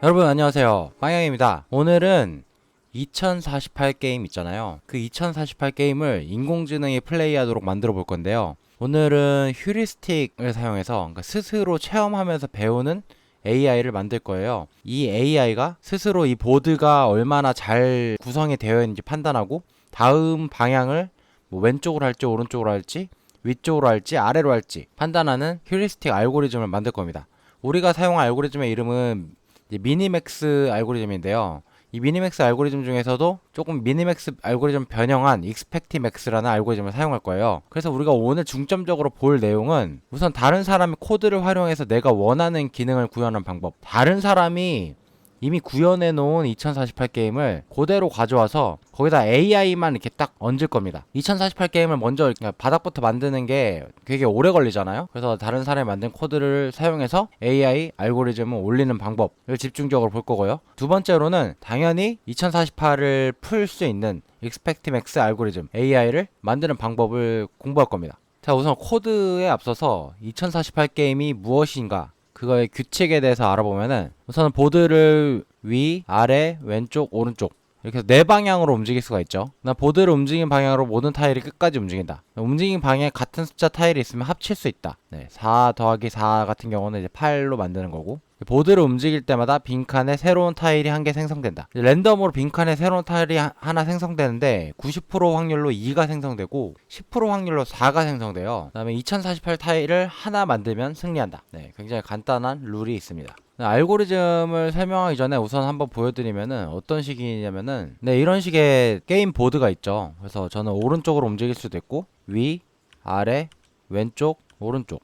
여러분 안녕하세요, 빵영입니다. 오늘은 2048 게임 있잖아요. 그 2048 게임을 인공지능이 플레이하도록 만들어 볼 건데요. 오늘은 휴리스틱을 사용해서, 그러니까 스스로 체험하면서 배우는 AI를 만들 거예요. 이 AI가 스스로 이 보드가 얼마나 잘 구성이 되어 있는지 판단하고, 다음 방향을 뭐 왼쪽으로 할지 오른쪽으로 할지 위쪽으로 할지 아래로 할지 판단하는 휴리스틱 알고리즘을 만들 겁니다. 우리가 사용한 알고리즘의 이름은 이제 미니맥스 알고리즘인데요. 이 미니맥스 알고리즘 중에서도 조금 미니맥스 알고리즘 변형한 익스펙티맥스라는 알고리즘을 사용할 거예요. 그래서 우리가 오늘 중점적으로 볼 내용은, 우선 다른 사람의 코드를 활용해서 내가 원하는 기능을 구현하는 방법, 다른 사람이 이미 구현해 놓은 2048 게임을 그대로 가져와서 거기다 AI만 이렇게 딱 얹을 겁니다. 2048 게임을 먼저 바닥부터 만드는 게 되게 오래 걸리잖아요. 그래서 다른 사람이 만든 코드를 사용해서 AI 알고리즘을 올리는 방법을 집중적으로 볼 거고요. 두 번째로는 당연히 2048을 풀 수 있는 익스펙티맥스 알고리즘 AI를 만드는 방법을 공부할 겁니다. 자, 우선 코드에 앞서서 2048 게임이 무엇인가, 그거의 규칙에 대해서 알아보면은, 우선 보드를 위, 아래, 왼쪽, 오른쪽 이렇게 네 방향으로 움직일 수가 있죠. 보드를 움직이는 방향으로 모든 타일이 끝까지 움직인다. 움직이는 방향에 같은 숫자 타일이 있으면 합칠 수 있다. 4 더하기 4 같은 경우는 이제 8로 만드는 거고, 보드를 움직일 때마다 빈칸에 새로운 타일이 한 개 생성된다. 랜덤으로 빈칸에 새로운 타일이 하나 생성되는데 90% 확률로 2가 생성되고 10% 확률로 4가 생성돼요. 그 다음에 2048 타일을 하나 만들면 승리한다. 굉장히 간단한 룰이 있습니다. 알고리즘을 설명하기 전에 우선 한번 보여드리면은 어떤 식이냐면은, 이런 식의 게임 보드가 있죠. 그래서 저는 오른쪽으로 움직일 수도 있고, 위, 아래, 왼쪽, 오른쪽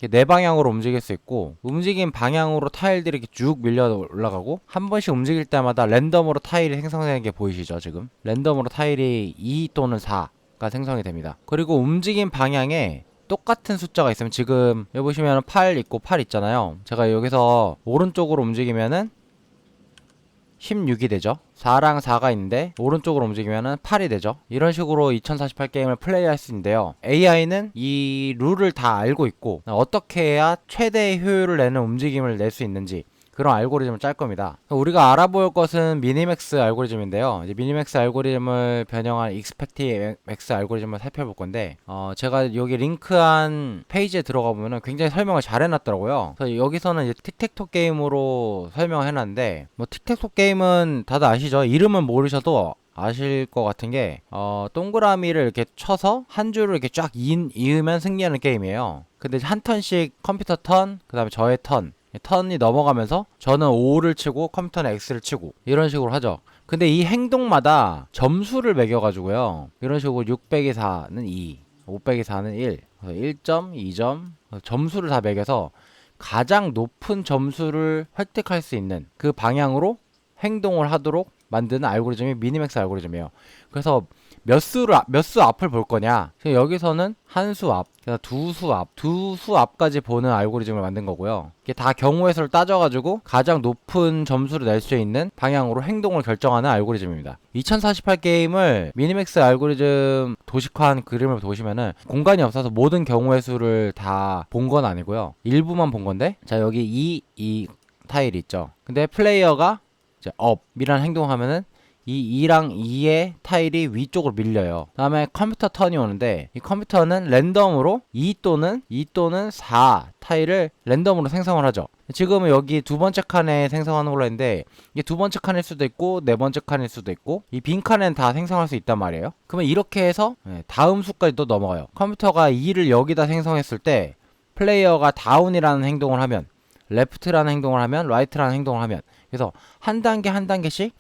이렇게 네 방향으로 움직일 수 있고, 움직인 방향으로 타일들이 이렇게 쭉 밀려 올라가고, 한 번씩 움직일 때마다 랜덤으로 타일이 생성되는 게 보이시죠? 지금 랜덤으로 타일이 2 또는 4가 생성이 됩니다. 그리고 움직인 방향에 똑같은 숫자가 있으면, 지금 여기 보시면 8 있고 8 있잖아요. 제가 여기서 오른쪽으로 움직이면은 16이 되죠. 4랑 4가 있는데 오른쪽으로 움직이면은 8이 되죠. 이런 식으로 2048 게임을 플레이할 수 있는데요. AI는 이 룰을 다 알고 있고, 어떻게 해야 최대의 효율을 내는 움직임을 낼 수 있는지 그런 알고리즘을 짤 겁니다. 우리가 알아볼 것은 미니맥스 알고리즘인데요. 이제 미니맥스 알고리즘을 변형한 익스펙티맥스 알고리즘을 살펴볼 건데, 제가 여기 링크한 페이지에 들어가 보면은 굉장히 설명을 잘 해놨더라고요. 그래서 여기서는 이제 틱택토 게임으로 설명을 해놨는데, 뭐 틱택토 게임은 다들 아시죠? 이름은 모르셔도 아실 것 같은 게, 동그라미를 이렇게 쳐서 한 줄을 이렇게 쫙 이으면 승리하는 게임이에요. 근데 한 턴씩 컴퓨터 턴, 그 다음에 저의 턴이 넘어가면서 저는 5를 치고 컴퓨터는 X를 치고 이런 식으로 하죠. 근데 이 행동마다 점수를 매겨가지고요, 이런 식으로 6 빼기 4는 2, 5 빼기 4는 1, 1점, 2점 점수를 다 매겨서 가장 높은 점수를 획득할 수 있는 그 방향으로 행동을 하도록 만드는 알고리즘이 미니맥스 알고리즘이에요. 그래서 몇 수 앞을 볼 거냐, 여기서는 한 수 앞, 두 수 앞까지 보는 알고리즘을 만든 거고요. 이게 다 경우의 수를 따져가지고 가장 높은 점수를 낼 수 있는 방향으로 행동을 결정하는 알고리즘입니다. 2048 게임을 미니맥스 알고리즘 도식화한 그림을 보시면은, 공간이 없어서 모든 경우의 수를 다 본 건 아니고요, 일부만 본 건데, 자, 여기 이 타일이 있죠. 근데 플레이어가 이제 업이라는 행동을 하면은 이 2랑 2의 타일이 위쪽으로 밀려요. 그 다음에 컴퓨터 턴이 오는데, 이 컴퓨터는 랜덤으로 2 또는 4 타일을 랜덤으로 생성을 하죠. 지금은 여기 두 번째 칸에 생성하는 걸로 했는데, 이게 두 번째 칸일 수도 있고 네 번째 칸일 수도 있고, 이 빈 칸에는 다 생성할 수 있단 말이에요. 그러면 이렇게 해서 다음 수까지 또 넘어가요. 컴퓨터가 2를 여기다 생성했을 때, 플레이어가 다운이라는 행동을 하면, 레프트라는 행동을 하면, 라이트라는 행동을 하면, 그래서 한 단계 한 단계씩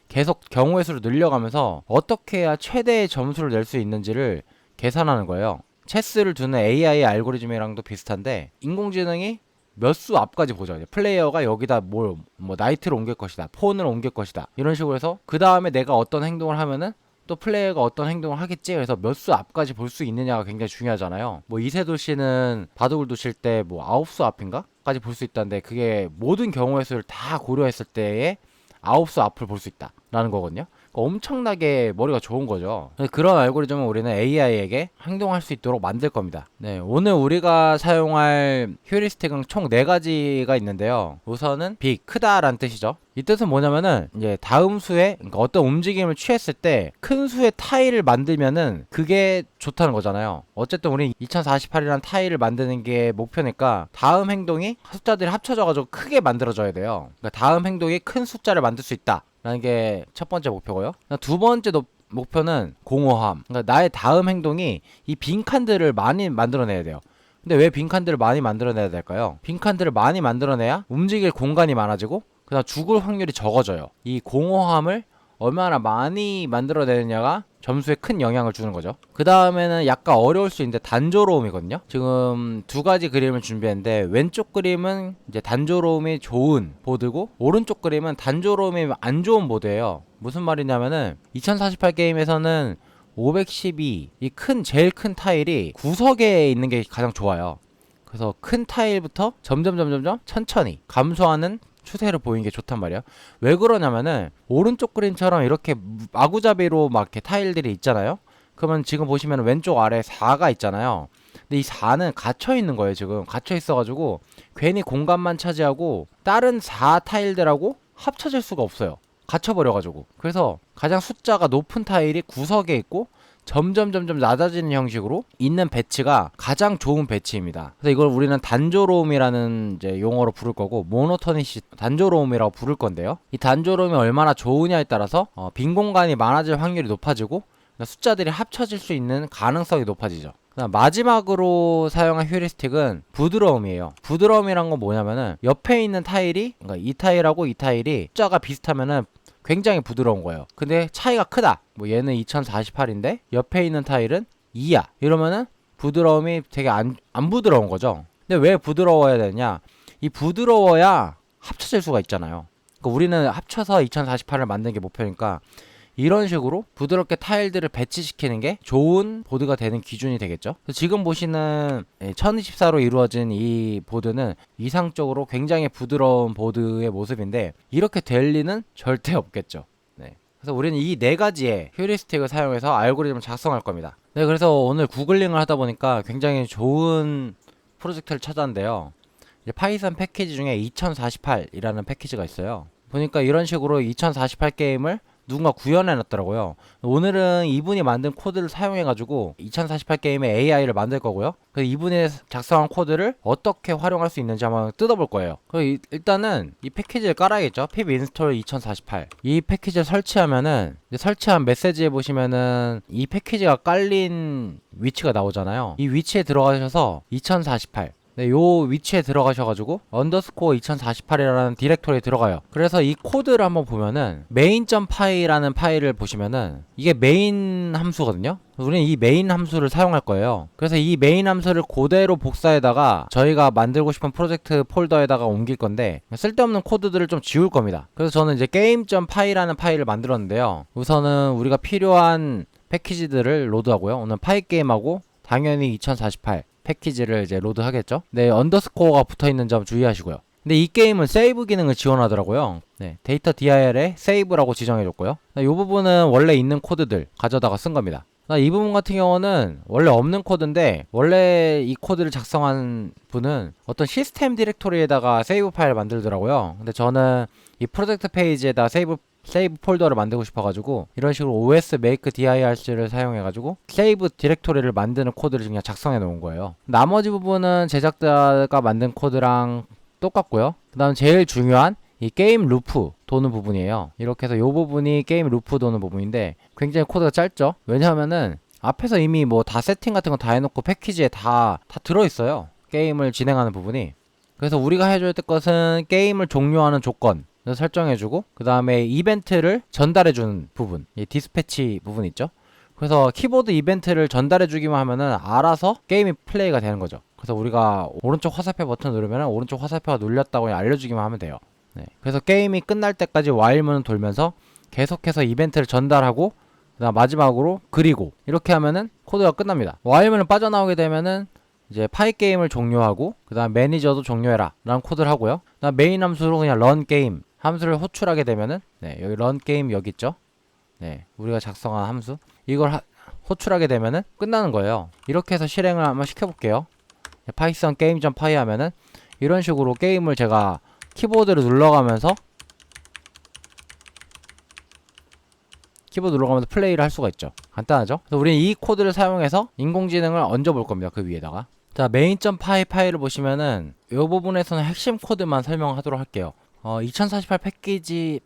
계속 경우의 수를 늘려가면서 어떻게 해야 최대의 점수를 낼 수 있는지를 계산하는 거예요. 체스를 두는 AI 알고리즘이랑도 비슷한데, 인공지능이 몇 수 앞까지 보죠. 플레이어가 여기다 뭐 나이트를 옮길 것이다, 폰을 옮길 것이다, 이런 식으로 해서 그 다음에 내가 어떤 행동을 하면은 또 플레이어가 어떤 행동을 하겠지, 그래서 몇 수 앞까지 볼 수 있느냐가 굉장히 중요하잖아요. 뭐 이세돌 씨는 바둑을 두실 때 뭐 9수 앞인가? 까지 볼 수 있다는데, 그게 모든 경우의 수를 다 고려했을 때에 9수 앞을 볼 수 있다 라는 거거든요. 엄청나게 머리가 좋은 거죠. 그런 알고리즘은 우리는 AI에게 행동할 수 있도록 만들 겁니다. 네, 오늘 우리가 사용할 휴리스틱은 총 4가지가 있는데요. 우선은 빅, 크다라는 뜻이죠. 이 뜻은 뭐냐면은 이제 다음 수에, 그러니까 어떤 움직임을 취했을 때 큰 수의 타일을 만들면은 그게 좋다는 거잖아요. 어쨌든 우리 2048이라는 타일을 만드는 게 목표니까 다음 행동이 숫자들이 합쳐져가지고 크게 만들어져야 돼요. 그러니까 다음 행동이 큰 숫자를 만들 수 있다 라는 게 첫 번째 목표고요. 두 번째 목표는 공허함. 그러니까 나의 다음 행동이 이 빈칸들을 많이 만들어내야 돼요. 근데 왜 빈칸들을 많이 만들어내야 될까요? 빈칸들을 많이 만들어내야 움직일 공간이 많아지고 그다음 죽을 확률이 적어져요. 이 공허함을 얼마나 많이 만들어내느냐가 점수에 큰 영향을 주는 거죠. 그 다음에는 약간 어려울 수 있는데 단조로움이거든요. 지금 2가지 그림을 준비했는데 왼쪽 그림은 이제 단조로움이 좋은 보드고 오른쪽 그림은 단조로움이 안 좋은 보드예요. 무슨 말이냐면은 2048 게임에서는 512 이 제일 큰 타일이 구석에 있는 게 가장 좋아요. 그래서 큰 타일부터 점점 천천히 감소하는 추세를 보이는 게 좋단 말이야. 왜 그러냐면은 오른쪽 그림처럼 이렇게 마구잡이로 막 이렇게 타일들이 있잖아요. 그러면 지금 보시면 왼쪽 아래 4가 있잖아요. 근데 이 4는 갇혀 있는 거예요. 지금 갇혀 있어가지고 괜히 공간만 차지하고 다른 4 타일들하고 합쳐질 수가 없어요. 갇혀버려가지고. 그래서 가장 숫자가 높은 타일이 구석에 있고 점점 낮아지는 형식으로 있는 배치가 가장 좋은 배치입니다. 그래서 이걸 우리는 단조로움이라는 이제 용어로 부를 거고 모노토니시 단조로움이라고 부를 건데요. 이 단조로움이 얼마나 좋으냐에 따라서 빈 공간이 많아질 확률이 높아지고 숫자들이 합쳐질 수 있는 가능성이 높아지죠. 그다음 마지막으로 사용한 휴리스틱은 부드러움이에요. 부드러움이란 건 뭐냐면은 옆에 있는 타일이 그러니까 이 타일하고 이 타일이 숫자가 비슷하면은 굉장히 부드러운 거예요. 근데 차이가 크다. 뭐 얘는 2048인데 옆에 있는 타일은 2야. 이러면은 부드러움이 되게 안 부드러운 거죠. 근데 왜 부드러워야 되냐? 이 부드러워야 합쳐질 수가 있잖아요. 그러니까 우리는 합쳐서 2048을 만드는 게 목표니까 이런 식으로 부드럽게 타일들을 배치시키는 게 좋은 보드가 되는 기준이 되겠죠. 지금 보시는 1024로 이루어진 이 보드는 이상적으로 굉장히 부드러운 보드의 모습인데 이렇게 될 리는 절대 없겠죠. 네. 그래서 우리는 이 4가지의 휴리스틱을 사용해서 알고리즘을 작성할 겁니다. 네, 그래서 오늘 구글링을 하다 보니까 굉장히 좋은 프로젝트를 찾았는데요. 이제 파이썬 패키지 중에 2048이라는 패키지가 있어요. 보니까 이런 식으로 2048 게임을 누군가 구현해 놨더라고요. 오늘은 이분이 만든 코드를 사용해 가지고 2048 게임의 AI를 만들 거고요. 그래서 이분이 작성한 코드를 어떻게 활용할 수 있는지 한번 뜯어볼 거예요. 일단은 이 패키지를 깔아야겠죠. pip install 2048 이 패키지를 설치하면은 설치한 메시지에 보시면은 이 패키지가 깔린 위치가 나오잖아요. 이 위치에 들어가셔서 2048 네, 요 위치에 들어가셔가지고 언더스코어 2048이라는 디렉토리에 들어가요. 그래서 이 코드를 한번 보면은 main.py라는 파일을 보시면은 이게 메인 함수거든요. 우리는 이 메인 함수를 사용할 거예요. 그래서 이 메인 함수를 그대로 복사해다가 저희가 만들고 싶은 프로젝트 폴더에다가 옮길 건데 쓸데없는 코드들을 좀 지울 겁니다. 그래서 저는 이제 game.py라는 파일을 만들었는데요. 우선은 우리가 필요한 패키지들을 로드하고요. 오늘 파이게임하고 당연히 2048 패키지를 이제 로드하겠죠. 네, 언더스코어가 붙어있는 점 주의하시고요. 근데 이 게임은 세이브 기능을 지원하더라고요. 네, 데이터 dir에 세이브라고 지정해줬고요. 이 부분은 원래 있는 코드들 가져다가 쓴 겁니다. 이 부분 같은 경우는 원래 없는 코드인데 원래 이 코드를 작성한 분은 어떤 시스템 디렉토리에다가 세이브 파일 만들더라고요. 근데 저는 이 프로젝트 페이지에다 세이브 폴더를 만들고 싶어가지고 이런 식으로 os make dir를 사용해가지고 세이브 디렉토리를 만드는 코드를 그냥 작성해 놓은 거예요. 나머지 부분은 제작자가 만든 코드랑 똑같고요. 그 다음 제일 중요한 이 게임 루프 도는 부분이에요. 이렇게 해서 이 부분이 게임 루프 도는 부분인데 굉장히 코드가 짧죠. 왜냐하면은 앞에서 이미 뭐 다 세팅 같은 거 다 해놓고 패키지에 다 들어있어요. 게임을 진행하는 부분이. 그래서 우리가 해줘야 될 것은 게임을 종료하는 조건 설정해주고 그 다음에 이벤트를 전달해주는 부분, 이 디스패치 부분 있죠. 그래서 키보드 이벤트를 전달해주기만 하면은 알아서 게임이 플레이가 되는 거죠. 그래서 우리가 오른쪽 화살표 버튼 누르면 오른쪽 화살표가 눌렸다고 알려주기만 하면 돼요. 네. 그래서 게임이 끝날 때까지 while문을 돌면서 계속해서 이벤트를 전달하고 그다음 마지막으로 그리고 이렇게 하면은 코드가 끝납니다. while문을 빠져나오게 되면은 이제 파이 게임을 종료하고 그 다음 매니저도 종료해라 라는 코드를 하고요. 그다음 메인 함수로 그냥 run 게임 함수를 호출하게 되면은 네, 여기 run 게임 여기 있죠. 네, 우리가 작성한 함수. 이걸 호출하게 되면은 끝나는 거예요. 이렇게 해서 실행을 한번 시켜볼게요. 파이썬 게임.py 하면은 이런 식으로 게임을 제가 키보드를 눌러가면서 플레이를 할 수가 있죠. 간단하죠? 그래서 우리는 이 코드를 사용해서 인공지능을 얹어볼 겁니다. 그 위에다가. 자, main.py 파일을 보시면은 이 부분에서는 핵심 코드만 설명하도록 할게요. 2048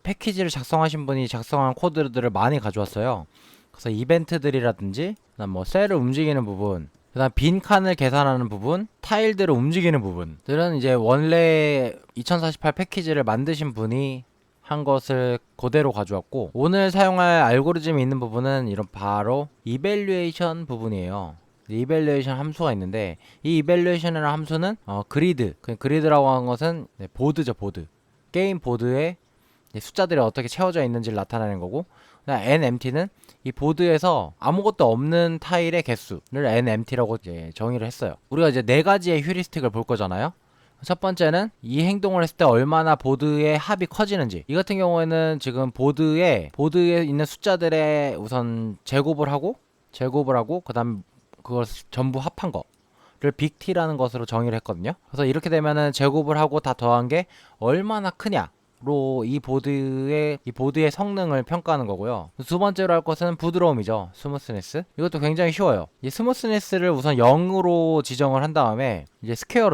패키지를 작성하신 분이 작성한 코드들을 많이 가져왔어요. 그래서 이벤트들이라든지, 그다음 뭐 셀을 움직이는 부분, 그다음 빈 칸을 계산하는 부분, 타일들을 움직이는 부분들은 이제 원래 2048 패키지를 만드신 분이 한 것을 그대로 가져왔고, 오늘 사용할 알고리즘이 있는 부분은 이런 바로 이밸류에이션 부분이에요. 이밸류에이션 함수가 있는데, 이 이밸류에이션이라는 함수는 그리드라고 하는 것은 보드죠. 보드. 게임 보드에 숫자들이 어떻게 채워져 있는지를 나타내는 거고, nempty는 이 보드에서 아무것도 없는 타일의 개수를 nempty라고 이제 정의를 했어요. 우리가 이제 네 가지의 휴리스틱을 볼 거잖아요. 첫 번째는 이 행동을 했을 때 얼마나 보드의 합이 커지는지. 이 같은 경우에는 지금 보드에 있는 숫자들의 우선 제곱을 하고 그다음 그걸 전부 합한 거를 빅T라는 것으로 정의를 했거든요. 그래서 이렇게 되면은 제곱을 하고 다 더한 게 얼마나 크냐 로 이 보드의 성능을 평가하는 거고요. 두 번째로 할 것은 부드러움이죠. 스무스네스. 이것도 굉장히 쉬워요. 이 스무스네스를 우선 0으로 지정을 한 다음에 이제 스퀘어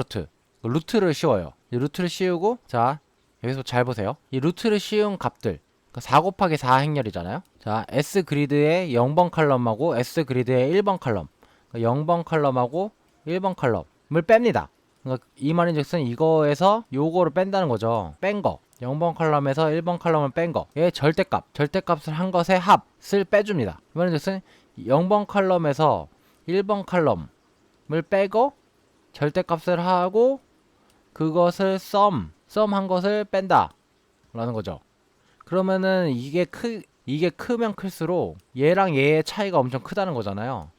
루트를 씌워요. 이 루트를 씌우고, 자, 여기서 잘 보세요. 이 루트를 씌운 값들, 4 곱하기 4 행렬이잖아요. 자, S 그리드의 0번 칼럼하고 S 그리드의 1번 칼럼, 0번 칼럼하고 1번 칼럼을 뺍니다. 그러니까 이 말인즉슨 이거에서 요거를 뺀다는 거죠. 뺀 거. 0번 칼럼에서 1번 칼럼을 뺀 거. 얘 절대값을 한 것의 합을 빼줍니다. 이 말인즉슨 0번 칼럼에서 1번 칼럼을 빼고 절대값을 하고 그것을 썸한 것을 뺀다 라는 거죠. 그러면은 이게 크면 클수록 얘랑 얘의 차이가 엄청 크다는 거잖아요.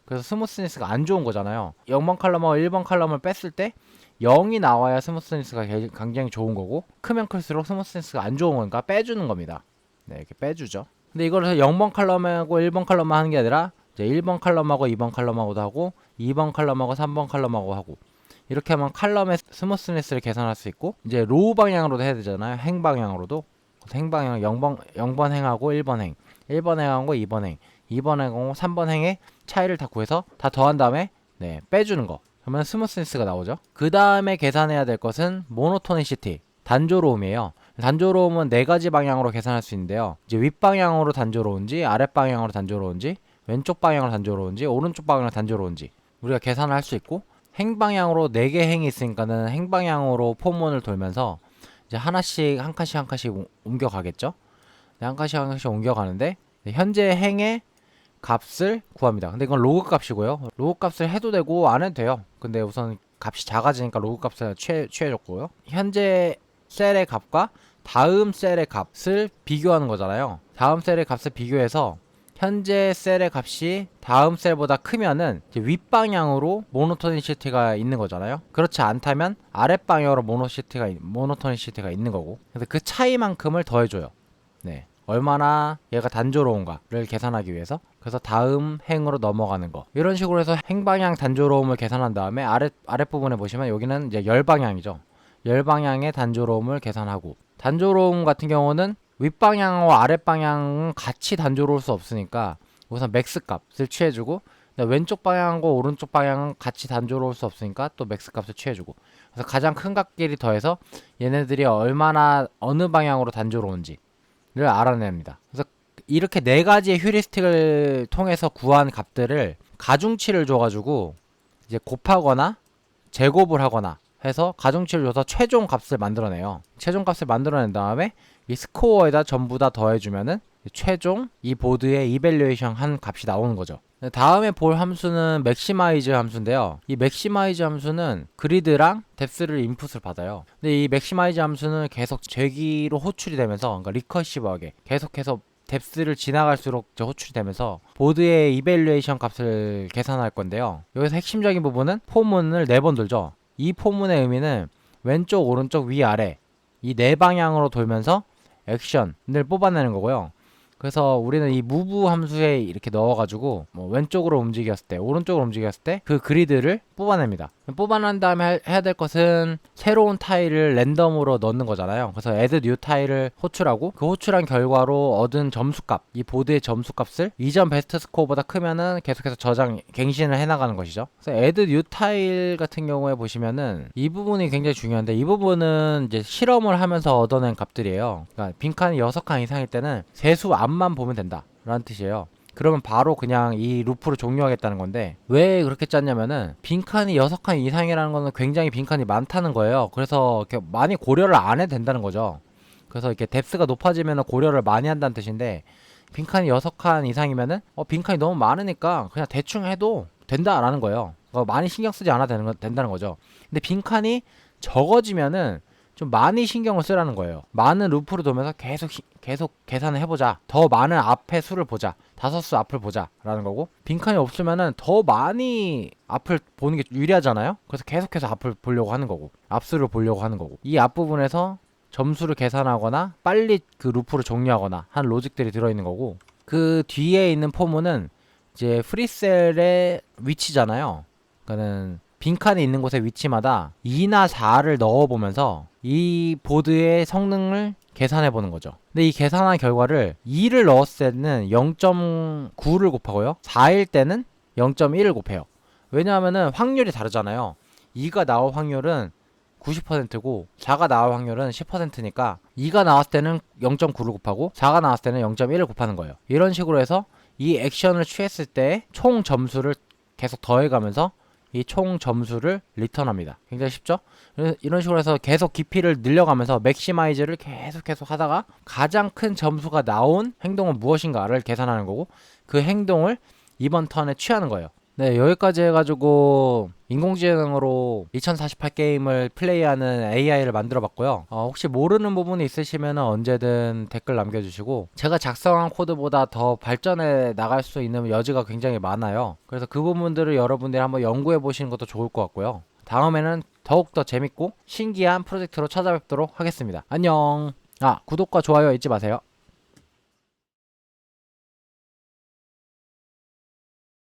그래서 스무스니스가 안 좋은 거잖아요. 0번 칼럼하고 1번 칼럼을 뺐을 때 0이 나와야 스무스니스가 굉장히 좋은 거고, 크면 클수록 스무스니스가 안 좋은 거니까 빼주는 겁니다. 네, 이렇게 빼주죠. 근데 이걸 0번 칼럼하고 1번 칼럼만 하는 게 아니라 이제 1번 칼럼하고 2번 칼럼하고도 하고 2번 칼럼하고 3번 칼럼하고 하고, 이렇게 하면 칼럼의 스무스니스를 계산할 수 있고, 이제 로우 방향으로도 해야 되잖아요. 행 방향으로도. 행 방향 0번 행하고 1번 행, 1번 행하고 2번 행, 2번 행하고 3번 행의 차이를 다 구해서 다 더한 다음에 빼주는 거. 그러면 스무스니스가 나오죠. 그 다음에 계산해야 될 것은 모노토니시티, 단조로움이에요. 단조로움은 네 가지 방향으로 계산할 수 있는데요. 이제 윗방향으로 단조로운지, 아랫방향으로 단조로운지, 왼쪽 방향으로 단조로운지, 오른쪽 방향으로 단조로운지 우리가 계산을 할 수 있고, 행방향으로 4개 행이 있으니까는 행방향으로 포문을 돌면서 이제 한 칸씩 옮겨가겠죠. 한 칸씩 옮겨가는데, 현재 행의 값을 구합니다. 근데 이건 로그 값이고요. 로그 값을 해도 되고 안 해도 돼요. 근데 우선 값이 작아지니까 로그 값을 취해줬고요. 현재 셀의 값과 다음 셀의 값을 비교하는 거잖아요. 다음 셀의 값을 비교해서 현재 셀의 값이 다음 셀보다 크면은 이제 윗방향으로 모노토니시티가 있는 거잖아요. 그렇지 않다면 아랫방향으로 모노토니시티가 있는 거고. 그래서 그 차이만큼을 더해줘요. 네. 얼마나 얘가 단조로운가를 계산하기 위해서. 그래서 다음 행으로 넘어가는 거. 이런 식으로 해서 행방향 단조로움을 계산한 다음에 아랫부분에 보시면 여기는 이제 열방향이죠. 열방향의 단조로움을 계산하고, 단조로움 같은 경우는 윗방향과 아랫방향은 같이 단조로울 수 없으니까 우선 맥스 값을 취해주고, 왼쪽 방향과 오른쪽 방향은 같이 단조로울 수 없으니까 또 맥스 값을 취해주고, 그래서 가장 큰 값끼리 더해서 얘네들이 얼마나 어느 방향으로 단조로운지를 알아냅니다. 그래서 이렇게 네 가지의 휴리스틱을 통해서 구한 값들을 가중치를 줘가지고 이제 곱하거나 제곱을 하거나 해서 가중치를 줘서 최종 값을 만들어내요. 최종 값을 만들어낸 다음에 이 스코어에다 전부 다 더해주면은 최종 이 보드의 이밸류에이션 한 값이 나오는 거죠. 다음에 볼 함수는 맥시마이즈 함수인데요. 이 맥시마이즈 함수는 그리드랑 뎁스를 인풋을 받아요. 근데 이 맥시마이즈 함수는 계속 제기로 호출이 되면서, 그러니까 리커시브하게 계속해서 뎁스를 지나갈수록 호출이 되면서 보드의 이밸류에이션 값을 계산할 건데요. 여기서 핵심적인 부분은 포문을 4번 돌죠. 이 포문의 의미는 왼쪽, 오른쪽, 위, 아래 이 네 방향으로 돌면서 액션을 뽑아내는 거고요. 그래서 우리는 이 move 함수에 이렇게 넣어가지고 뭐 왼쪽으로 움직였을 때, 오른쪽으로 움직였을 때 그 그리드를 뽑아냅니다. 뽑아낸 다음에 해야 될 것은 새로운 타일을 랜덤으로 넣는 거잖아요. 그래서 add new 타일을 호출하고 그 호출한 결과로 얻은 점수값, 이 보드의 점수값을 이전 베스트 스코어보다 크면은 계속해서 갱신을 해나가는 것이죠. 그래서 add new 타일 같은 경우에 보시면은 이 부분이 굉장히 중요한데, 이 부분은 이제 실험을 하면서 얻어낸 값들이에요. 그러니까 빈칸이 6칸 이상일 때는 세수 앞만 보면 된다 라는 뜻이에요. 그러면 바로 그냥 이 루프를 종료하겠다는 건데, 왜 그렇게 짰냐면은 빈칸이 6칸 이상이라는 거는 굉장히 빈칸이 많다는 거예요. 그래서 이렇게 많이 고려를 안 해도 된다는 거죠. 그래서 이렇게 뎁스가 높아지면 고려를 많이 한다는 뜻인데, 빈칸이 6칸 이상이면은 빈칸이 너무 많으니까 그냥 대충 해도 된다라는 거예요. 많이 신경 쓰지 않아도 된다는 거죠. 근데 빈칸이 적어지면은 좀 많이 신경을 쓰라는 거예요. 많은 루프를 돌면서 계속 계산을 해보자. 더 많은 앞의 수를 보자. 다섯수 앞을 보자 라는 거고, 빈칸이 없으면은 더 많이 앞을 보는 게 유리하잖아요. 그래서 계속해서 앞을 보려고 하는 거고, 앞수를 보려고 하는 거고, 이 앞부분에서 점수를 계산하거나 빨리 그 루프를 종료하거나 한 로직들이 들어있는 거고, 그 뒤에 있는 포문은 이제 프리셀의 위치잖아요. 그러니까는 빈칸이 있는 곳의 위치마다 2나 4를 넣어보면서 이 보드의 성능을 계산해 보는 거죠. 근데 이 계산한 결과를 2를 넣었을 때는 0.9를 곱하고요, 4일 때는 0.1을 곱해요. 왜냐하면은 확률이 다르잖아요. 2가 나올 확률은 90%고 4가 나올 확률은 10%니까 2가 나왔을 때는 0.9를 곱하고 4가 나왔을 때는 0.1을 곱하는 거예요. 이런 식으로 해서 이 액션을 취했을 때 총 점수를 계속 더해가면서 이 총 점수를 리턴합니다. 굉장히 쉽죠? 이런 식으로 해서 계속 깊이를 늘려가면서 맥시마이즈를 계속 하다가 가장 큰 점수가 나온 행동은 무엇인가를 계산하는 거고, 그 행동을 이번 턴에 취하는 거예요. 네, 여기까지 해가지고 인공지능으로 2048 게임을 플레이하는 AI를 만들어 봤고요. 혹시 모르는 부분이 있으시면 언제든 댓글 남겨주시고, 제가 작성한 코드보다 더 발전해 나갈 수 있는 여지가 굉장히 많아요. 그래서 그 부분들을 여러분들이 한번 연구해 보시는 것도 좋을 것 같고요. 다음에는 더욱더 재밌고 신기한 프로젝트로 찾아뵙도록 하겠습니다. 안녕. 구독과 좋아요 잊지 마세요.